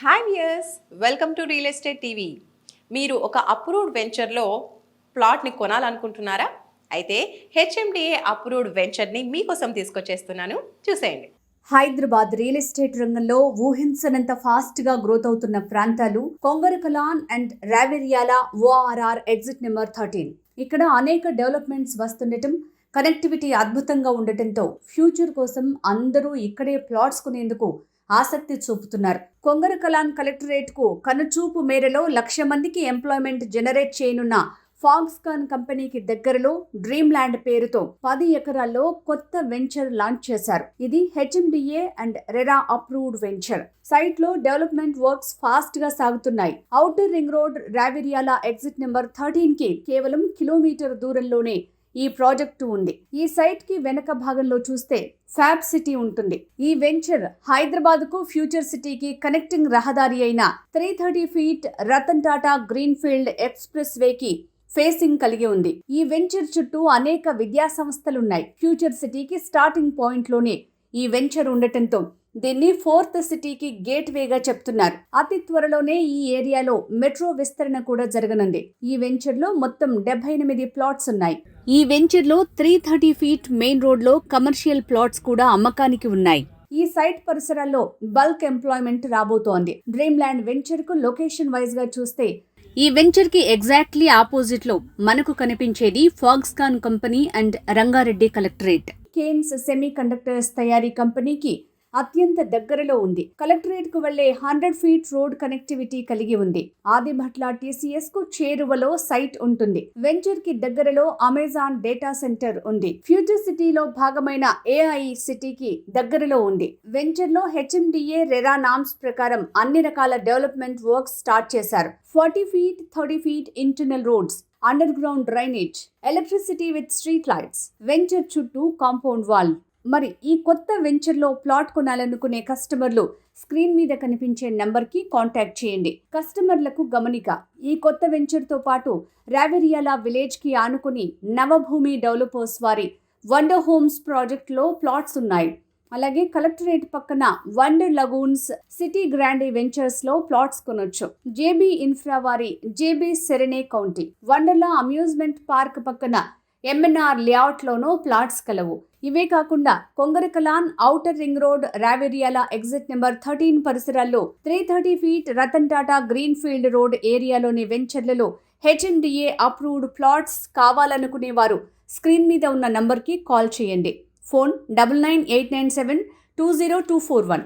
Hi viewers, welcome to real estate TV. మీరు ఒక approved వెంచర్లో ప్లాట్ని కొనాలనుకుంటున్నారా? అయితే హెచ్ఎండిఏ అప్రూవ్డ్ వెంచర్ని మీకోసం తీసుకొచ్చేస్తున్నాను, చూసేయండి. హైదరాబాద్ రియల్ ఎస్టేట్ రంగంలో ఊహించనంత ఫాస్ట్ గా గ్రోత్ అవుతున్న ప్రాంతాలు Kongara Kalan and Raviryala ORR exit number 13. ఇక్కడ అనేక డెవలప్మెంట్స్ వస్తుండటం, కనెక్టివిటీ అద్భుతంగా ఉండటంతో ఫ్యూచర్ కోసం అందరూ ఇక్కడే ప్లాట్స్ కొనేందుకు ఆసక్తి చూపుతున్నారు. కొంగర కలాన్ కలెక్టరేట్ కు కనుచూపు మేరలో 1,00,000 మందికి ఎంప్లాయ్మెంట్ జనరేట్ చేయనున్న ఫాక్స్కాన్ కంపెనీకి దగ్గరలో డ్రీమ్ ల్యాండ్ పేరుతో 10 ఎకరాల్లో కొత్త వెంచర్ లాంచ్ చేశారు. ఇది HMDA and RERA approved venture. Site లో డెవలప్మెంట్ వర్క్స్ ఫాస్ట్ గా సాగుతున్నాయి. Outer ring road రావెరియాలా exit number 13 కి కేవలం కిలోమీటర్ దూరంలోనే ఈ ప్రాజెక్టు ఉంది. ఈ సైట్ కి వెనక భాగంలో చూస్తే ఫ్యాబ్ సిటీ ఉంటుంది. ఈ వెంచర్ హైదరాబాద్ కు ఫ్యూచర్ సిటీకి కనెక్టింగ్ రహదారి అయిన 330 feet Ratan Tata green field express వేకి ఫేసింగ్ కలిగి ఉంది. ఈ వెంచర్ చుట్టూ అనేక విద్యా సంస్థలున్నాయి. ఫ్యూచర్ సిటీకి స్టార్టింగ్ పాయింట్ లోనే ఈ వెంచర్ ఉండటంతో దీన్ని 4th సిటీకి గేట్ వేగా చెప్తున్నారు. అతి త్వరలోనే ఈ ఏరియాలో మెట్రో విస్తరణ కూడా జరగనుంది. ఈ వెంచర్ లో మొత్తం 78 ప్లాట్స్ ఉన్నాయి. ఈ వెంచర్ లో 330 ఫీట్ మెయిన్ రోడ్ లో కమర్షియల్ ప్లాట్స్ కూడా అమ్మకానికి ఉన్నాయి. ఈ సైట్ పరిసరాల్లో బల్క్ ఎంప్లాయ్మెంట్ రాబోతోంది. డ్రీమ్ ల్యాండ్ వెంచర్ కు లొకేషన్ వైజ్ గా చూస్తే ఈ వెంచర్ కి ఎగ్జాక్ట్లీ ఆపోజిట్ లో మనకు కనిపించేది Foxconn company and Rangareddy collectorate. Kaynes semiconductors తయారీ కంపెనీకి అత్యంత దగ్గరలో ఉంది. కలెక్టరేట్ కు వెళ్లే 100 ఫీట్ రోడ్ కనెక్టివిటీ కలిగి ఉంది. ఆదిభట్ల TCS కు చేరువలో సైట్ ఉంటుంది. వెంచర్ కి దగ్గరలో అమెజాన్ డేటా సెంటర్ ఉంది. ఫ్యూచర్ సిటీలో భాగమైన AI సిటీకి దగ్గరలో ఉంది. వెంచర్ లో HMDA RERA నామ్స్ ప్రకారం అన్ని రకాల డెవలప్మెంట్ వర్క్స్ స్టార్ట్ చేశారు. 40 feet 30 feet internal roads, under ground drainage, electricity with street lights, venture చుట్టూ కాంపౌండ్ వాల్. మరి ఈ కొత్త వెంచర్లో ప్లాట్ కొనాలనుకునే కస్టమర్లు స్క్రీన్ మీద కనిపించే నంబర్కి కాంటాక్ట్ చేయండి. కస్టమర్లకు గమనిక, ఈ కొత్త వెంచర్తో పాటు రావెరియాలా విలేజ్కి ఆనుకుని నవభూమి డెవలపర్స్ వారి వండర్ హోమ్స్ ప్రాజెక్ట్లో ప్లాట్స్ ఉన్నాయి. అలాగే కలెక్టరేట్ పక్కన wonder lagoons, city grandee ventures లో ప్లాట్స్ కొనొచ్చు. JB ఇన్ఫ్రా వారి JB serene county, Wonderla amusement park పక్కన MNR లేఅవుట్ లోనూ ప్లాట్స్ కలవు. ఇవే కాకుండా Kongara Kalan outer ring road రావెరియాలా exit number 13 పరిసరాల్లో 330 feet Ratan Tata green field road ఏరియాలోని వెంచర్లలో HMDA అప్రూవ్డ్ ప్లాట్స్ కావాలనుకునే వారు స్క్రీన్ మీద ఉన్న నంబర్కి కాల్ చేయండి. ఫోన్ 9989720241.